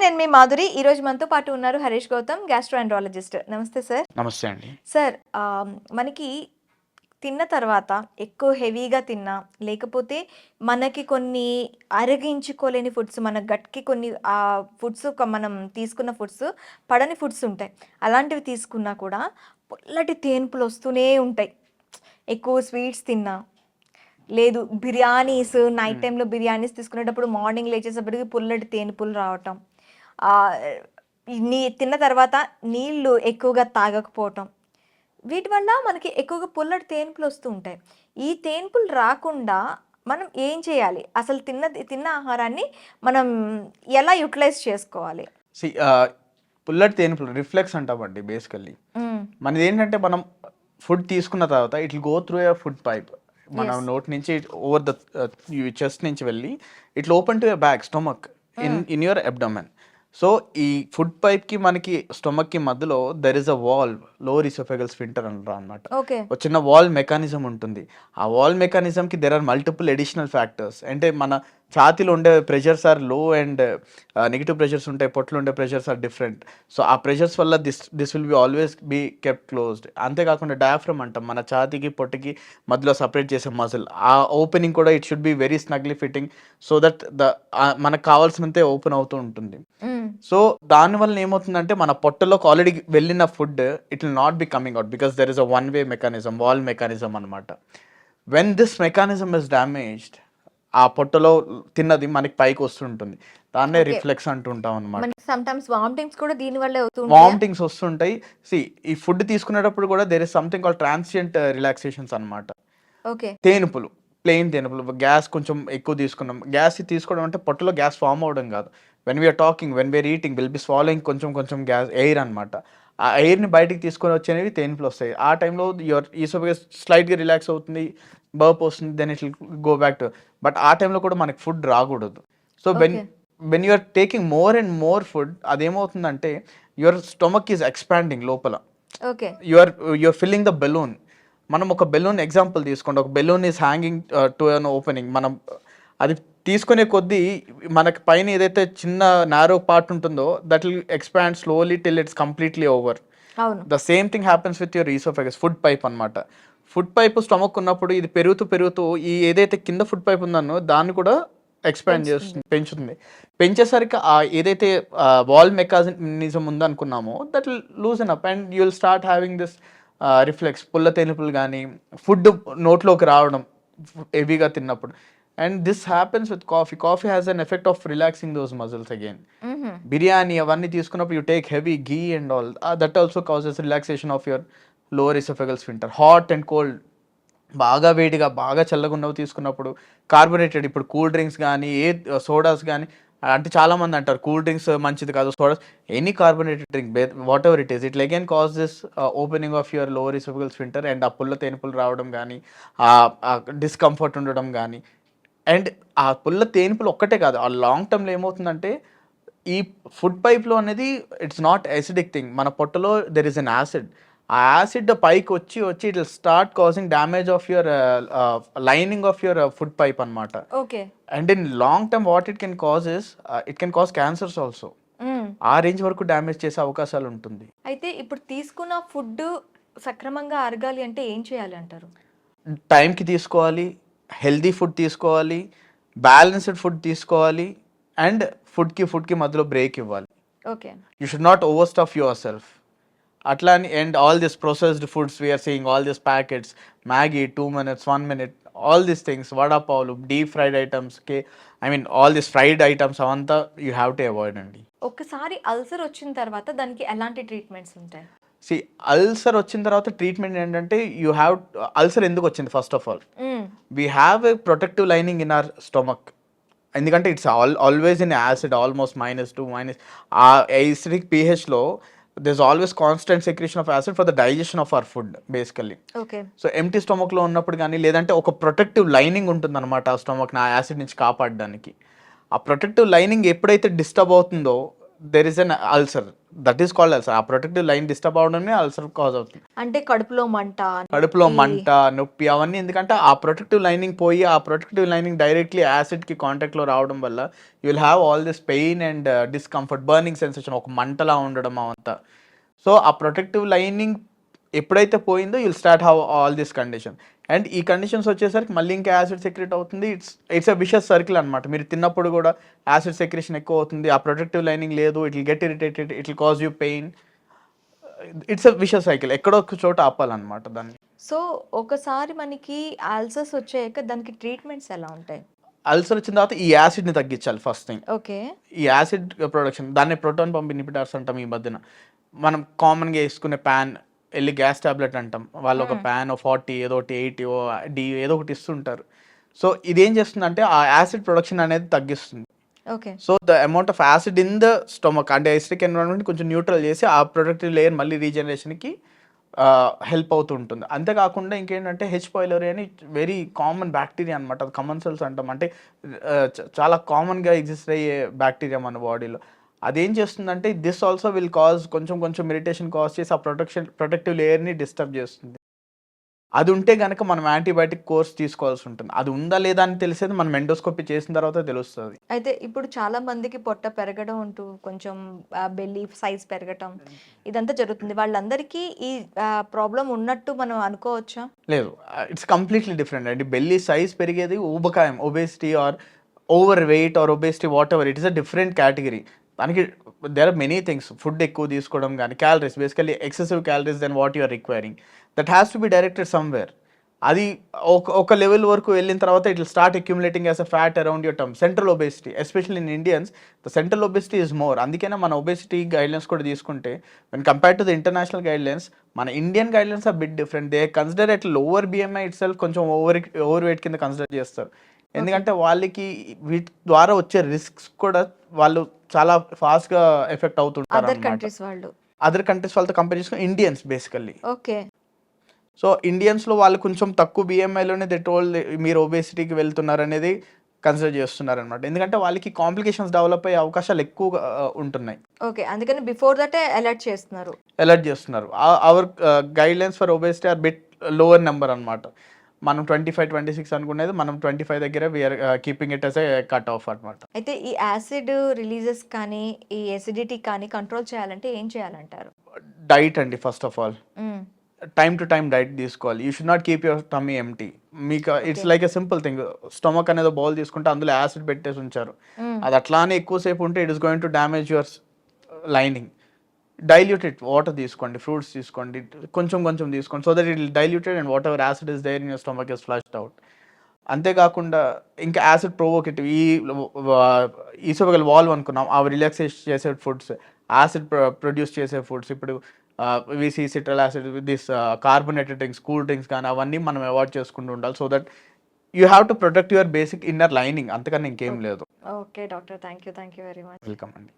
నేను మీ మాధురి. ఈరోజు మనతో పాటు ఉన్నారు హరీష్ గౌతమ్, గ్యాస్ట్రోఎంట్రాలజిస్ట్. నమస్తే సార్. నమస్తే అండి. సార్, మనకి తిన్న తర్వాత ఎక్కువ హెవీగా తిన్నా, లేకపోతే మనకి కొన్ని అరిగించుకోలేని ఫుడ్స్, మన గట్‌కి కొన్ని ఫుడ్స్ మనం తీసుకున్న ఫుడ్స్ పడని ఫుడ్స్ ఉంటాయి. అలాంటివి తీసుకున్నా కూడా పుల్లటి తేన్పులొస్తూనే ఉంటాయి. ఎక్కువ స్వీట్స్ తిన్నా, లేదు బిర్యానీస్ నైట్ హ్మ్. టైమ్‌లో బిర్యానీస్ తీసుకునేటప్పుడు మార్నింగ్ లేచేసప్పటికి పుల్లటి తేనెపూలు రావటం. ఆహ్, తిన్న తర్వాత నీళ్ళు ఎక్కువగా తాగకపోవటం. వీటి వల్ల మనకి ఎక్కువగా పుల్లటి తేన్పులొస్తూ ఉంటాయి. ఈ తేన్పులు రాకుండా మనం ఏం చేయాలి? అసలు తిన్న ఆహారాన్ని మనం ఎలా యుటిలైజ్ చేసుకోవాలి? సీ పుల్లటి తేనెపూలు రిఫ్లెక్స్ అంటామండి బేసికల్లీ. హ్మ్. మనదేంటంటే మనం ఫుడ్ తీసుకున్న తర్వాత it will go through a food pipe. మన యెస్. నోటి నుంచి ఓవర్ ద చెస్ట్ నుంచి వెళ్ళి it will open to a bag stomach hmm. In your abdomen. So ఈ ఫుడ్ పైప్‌కి మనకి స్టొమక్‌కి మధ్యలో there is a valve, lower oesophageal sphincter అంటారు అన్నమాట. ఓకే. ఒక చిన్న వాల్ మెకానిజం ఉంటుంది. ఆ వాల్ మెకానిజంకి there are multiple additional factors. అంటే మన ఛాతీలో ఉండే pressures are low and negative pressures ఉంటాయి. పొట్టలో ఉండే ప్రెషర్స్ ఆర్ డిఫరెంట్. సో ఆ ప్రెషర్స్ వల్ల this will be always be kept closed. అంతేకాకుండా డయాఫ్రమ్ అంటాం. మన ఛాతీకి, పొట్టకి మధ్యలో సెపరేట్ చేసే మజిల్. ఆ ఓపెనింగ్ కూడా it should be very snugly fitting so that మనకు కావాల్సినంతే ఓపెన్ అవుతూ ఉంటుంది. హ్మ్. సో దానివల్ల ఏమవుతుందంటే మన పొట్టలోకి ఆల్రెడీ వెళ్ళిన food it will not be coming out because there is a one way mechanism, valve mechanism అనమాట. When this mechanism is damaged ఆ పొట్టలో తిన్నది మనకి పైకి వస్తుంటుంది. దాన్నే ఓకే. రిఫ్లెక్స్ అంటుంటాం అనమాట. మనకి సమ్‌టైమ్స్ వామిటింగ్స్ కూడా దీని వల్లే అవుతూ ఉంటాయా? వామిటింగ్స్ వస్తుంటాయి. ఈ ఫుడ్ తీసుకునేటప్పుడు కూడా there is something called transient relaxations అనమాట. ఓకే. తేనుపులు, ప్లెయిన్ తేనుపులు. గ్యాస్ కొంచెం ఎక్కువ తీసుకున్నాం. గ్యాస్ తీసుకోవడం అంటే పొట్టలో గ్యాస్ ఫార్మ్ అవ్వడం కాదు. When we are talking, when we are eating will be swallowing కొంచెం కొంచెం గ్యాస్ ఎయిర్ అనమాట. ఆ ఎయిర్‌ని బయటికి తీసుకొని వచ్చేవి తేనుపులొస్తాయి. ఆ టైంలో యువర్ ఈసోఫేగస్ స్లైట్‌గా రిలాక్స్ అవుతుంది. బర్ప్ వస్తుంది. Then it will go back to but ఆ టైంలో కూడా మనకి ఫుడ్ రాకూడదు. So okay. When you are taking more and more food అదేమవుతుందంటే యువర్ స్టొమక్ ఈస్ ఎక్స్పాండింగ్ లోపల. Okay. You are filling the balloon. మనం ఒక బెలూన్ ఎగ్జాంపుల్ తీసుకోండి. ఒక balloon is hanging to an opening. మనం అది తీసుకునే కొద్దీ మనకి పైన ఏదైతే చిన్న నారో పార్ట్ ఉంటుందో that will expand slowly till it's completely over. అవును. The same thing happens with your oesophagus food pipe అనమాట. ఫుడ్ పైప్ స్టమక్ ఉన్నప్పుడు ఇది పెరుగుతూ పెరుగుతూ ఈ ఏదైతే కింద ఫుడ్ పైప్ ఉందన్నో దాన్ని కూడా ఎక్స్పాండ్ పెంచుతుంది. చేస్తుంది, పెంచుతుంది. పెంచేసరికి ఏదైతే వాల్ మెకానిజం ఉందనుకున్నామో that will loosen up and you will start having this reflux పుల్ల తెనుపులు కానీ ఫుడ్ నోట్లోకి రావడం హెవీగా తిన్నప్పుడు. And this happens with coffee. Coffee has an effect of relaxing those muscles again. హుహు. బిర్యానీ అవన్నీ తీసుకున్నప్పుడు you take heavy ghee and all that also causes relaxation of your lower oesophageal sphincter. Hot and cold, బాగా వేడిగా బాగా చల్లగా ఉన్నవి తీసుకున్నప్పుడు carbonated ఇప్పుడు కూల్ డ్రింక్స్ కానీ సోడాస్ కానీ అంటే చాలామంది అంటారు కూల్ డ్రింక్స్ మంచిది కాదు, sodas any carbonated drink what ever it is it again cause this opening of your lower oesophageal sphincter and ఆ పుల్ల తేనుపులు రావడం కానీ డిస్కంఫర్ట్ ఉండడం కానీ. అండ్ ఆ పుల్ల తేనుపులు ఒక్కటే కాదు, ఆ లాంగ్ టర్మ్లో ఏమవుతుందంటే ఈ ఫుడ్ పైప్లో అనేది ఇట్స్ నాట్ యాసిడిక్ థింగ్. మన పొట్టలో దెర్ ఇస్ అన్ యాసిడ్. ఆ యాసిడ్ పైకి వచ్చి వచ్చి it will start causing damage of your lining of your food pipe అనమాట. Okay. And in long term what it can cause is it can cause cancers also. Hmm. ఆ range వరకు damage చేసే అవకాశాలు ఉంటుంది. అయితే ఇప్పుడు తీసుకున్న ఫుడ్డు సక్రమంగా అరగాలి అంటే ఏం చేయాలి అంటారు? టైంకి తీసుకోవాలి, హెల్దీ ఫుడ్ తీసుకోవాలి, బ్యాలెన్స్డ్ ఫుడ్ తీసుకోవాలి అండ్ ఫుడ్కి మధ్యలో బ్రేక్ ఇవ్వాలి. Okay. You should not over stuff yourself. అట్లా అని and all this processed foods we're seeing all this packets, Maggi 2 minutes 1 minute all these things, వడాపావులు, deep fried items, I mean all this fried items అవంతా you have to avoid అండి. ఒక్కసారి ulcer వచ్చిన తర్వాత దానికి ఎలాంటి ట్రీట్మెంట్స్ ఉంటాయి? C ulcer వచ్చిన తర్వాత ట్రీట్మెంట్ ఏంటంటే యూ హ్యావ్ అల్సర్ ఎందుకు వచ్చింది first of all hmm. We have a protective lining in our stomach. ఎందుకంటే it's always in acid almost -2 ఆ ఎసిడిక్ pHలో this always constant secretion of acid for the digestion of our food basically. Okay. So empty స్టొమక్లో ఉన్నప్పుడు కానీ లేదంటే ఒక protective lining ఉంటుందన్నమాట ఆ స్టొమక్ని ఆ యాసిడ్ నుంచి కాపాడడానికి. ఆ ప్రొటెక్టివ్ లైనింగ్ ఎప్పుడైతే డిస్టర్బ్ అవుతుందో there is an ulcer. That is called ulcer. ఆ ప్రొటెక్టివ్ లైన్ డిస్టర్బ్ అవడమే అల్సర్ కాజ్ అవుతుంది. అంటే కడుపులో మంట, కడుపులో నొప్పి. మంట, నొప్పి అవన్నీ ఎందుకంటే ఆ ప్రొటెక్టివ్ లైనింగ్ పోయి ఆ ప్రొటెక్టివ్ లైనింగ్ డైరెక్ట్లీ యాసిడ్కి కాంటాక్ట్లో రావడం వల్ల you will have all this pain and discomfort, burning sensation, ఒక మంటలా ఉండడం అవంతా. సో ఆ ప్రొటెక్టివ్ లైనింగ్ ఎప్పుడైతే పోయిందో you'll start have all this condition. And ఈ కండిషన్స్ వచ్చేసరికి మళ్ళీ ఇంకా యాసిడ్ సెక్రెట్ అవుతుంది. ఇట్స్ అ విషస్ సర్కిల్ అనమాట. మీరు తిన్నప్పుడు కూడా యాసిడ్ సెక్రేషన్ ఎక్కువ అవుతుంది, ఆ ప్రొటెక్టివ్ లైనింగ్ లేదు, it will get irritated, it will cause you pain. It's a wishes cycle. ఎక్కడో ఒక చోట ఆపాలన్నమాట దాన్ని. సో ఒకసారి మనకి అల్సర్స్ వచ్చాక దానికి ట్రీట్మెంట్స్ ఎలా ఉంటాయి? అల్సర్ వచ్చిన తర్వాత ఈ యాసిడ్ని తగ్గించాలి ఫస్ట్ థింగ్. ఓకే. ఈ యాసిడ్ ప్రొడక్షన్ దాన్ని ప్రోటాన్ పంప్ ఇన్హిబిటర్స్ అంటాం ఈ మధ్యన. మనం కామన్గా వేసుకునే ప్యాన్ వెళ్ళి గ్యాస్ టాబ్లెట్ అంటాం, వాళ్ళు ఒక ప్యాన్ 40 ఏదో ఒకటి 80 డి ఏదో ఒకటి ఇస్తుంటారు. సో ఇదేం చేస్తుందంటే ఆ యాసిడ్ ప్రొడక్షన్ అనేది తగ్గిస్తుంది. Okay. So the amount of acid in the stomach అంటే ఎసిడిక్ ఎన్విరాన్మెంట్ కొంచెం న్యూట్రల్ చేసి ఆ ప్రొడక్టివ్ లేయర్ మళ్ళీ రీజనరేషన్కి హెల్ప్ అవుతూ ఉంటుంది. అంతేకాకుండా ఇంకేంటంటే హెచ్ పైలోరీ అని వెరీ కామన్ బ్యాక్టీరియా అనమాట. అది కమన్సెల్స్ అంటాం. అంటే చాలా కామన్గా ఎగ్జిస్ట్ అయ్యే బ్యాక్టీరియా మన బాడీలో. అదేం చేస్తుందంటే దిస్ ఆల్సో విల్ కాజ్ కొంచెం కొంచెం ఇరిటేషన్ కాజ్ చేసి ఆ ప్రొటెక్టివ్ లేయర్ని డిస్టర్బ్ చేస్తుంది. అది ఉంటే గనక మనం యాంటీబయాటిక్ కోర్స్ తీసుకోవాల్సి ఉంటుంది. అది ఉందా లేదా అని తెలిసేది మనం ఎండోస్కోపీ చేసిన తర్వాత తెలుస్తుంది. అయితే ఇప్పుడు చాలా మందికి పొట్ట పెరగడం అంటూ కొంచెం బెల్లీ సైజ్ పెరగటం ఇదంతా జరుగుతుంది. వాళ్ళందరికీ ఈ ప్రాబ్లమ్ ఉన్నట్టు మనం అనుకోవచ్చా? లేదు, ఇట్స్ కంప్లీట్లీ డిఫరెంట్ అండి. బెల్లీ సైజ్ పెరిగేది ఊబకాయం, obesity or over weight or obesity what ever, it is a different category. దానికి there are many things. Food ఎక్కువ తీసుకోవడం కానీ, calories, basically excessive calories then what you are requiring, that has to be directed somewhere. అది ఒక level వరకు వెళ్ళిన తర్వాత it will start accumulating as a fat around your term. Central obesity, especially in Indians the central obesity is more. అందుకనే మన obesity guidelines కూడా తీసుకుంటే when compare to the international guidelines, మన Indian guidelines are bit different. They consider at lower BMI itself కొంచెం over weight కింద consider చేస్తారు. ఎందుకంటే వాళ్ళకి వీటి ద్వారా వచ్చే రిస్క్స్ కూడా వాళ్ళు చాలా ఫాస్ట్గా ఎఫెక్ట్ అవుతుంటారు అదర్ అన్నమాట. కంట్రీస్ వాళ్ళు. అదర్ కంట్రీస్ వాళ్ళతో కంపేర్ చేసుకుని ఇండియన్స్ బేసికల్లీ. ఓకే. సో ఇండియన్స్లో వాళ్ళు కొంచెం తక్కువ బిఎంఐలోనే దే టోల్డ్ మీరు ఒబేసిటీకి వెళ్తున్నారు అనేది కన్సిడర్ చేస్తున్నారు అనమాట. ఎందుకంటే వాళ్ళకి కాంప్లికేషన్స్ డెవలప్ అయ్యే అవకాశాలు ఎక్కువగా ఉంటున్నాయి. ఓకే. అందుకని బిఫోర్ దటే అలర్ట్ చేస్తున్నారు. అలర్ట్ చేస్తున్నారు. Our guidelines for obesity are bit lower number అనమాట. మనం 25, 26 అనుకునేది మనం 25 దగ్గర we are keeping it as a cut off అనమాట. అయితే ఈ యాసిడ్ రిలీజెస్ కానీ, ఈ ఎసిడిటీ కానీ కంట్రోల్ చేయాలంటే ఏం చేయాలంటారు? డైట్ అండి first of all. Hmm. Time to time diet తీసుకోవాలి. You should not keep your tummy empty. మీకు it's like a simple thing. Stomach అనేది బౌల్ తీసుకుంటే అందులో యాసిడ్ పెట్టేసి ఉంచారు. అది అట్లానే ఎక్కువసేపు ఉంటే it is going to damage your lining. Diluted water తీసుకోండి, ఫ్రూట్స్ తీసుకోండి, కొంచెం కొంచెం తీసుకోండి. So that it will diluted and whatever acid is there in your stomach is flushed out. అంతేకాకుండా ఇంకా యాసిడ్ ప్రొవోకేటివ్ ఈ ఈసోఫేగల్ వాల్వ్ అనుకున్నాం, అవి రిలాక్సేషన్ చేసే ఫుడ్స్, యాసిడ్ ప్రొడ్యూస్ చేసే ఫుడ్స్. ఇప్పుడు VC citral acid, this carbonated drinks, cool drinks కానీ అవన్నీ మనం అవాయిడ్ చేసుకుంటూ ఉండాలి. So that you have to protect your basic inner lining. అంతకన్నా ఇంకేం లేదు. Okay doctor. Thank you very much. Welcome అండి.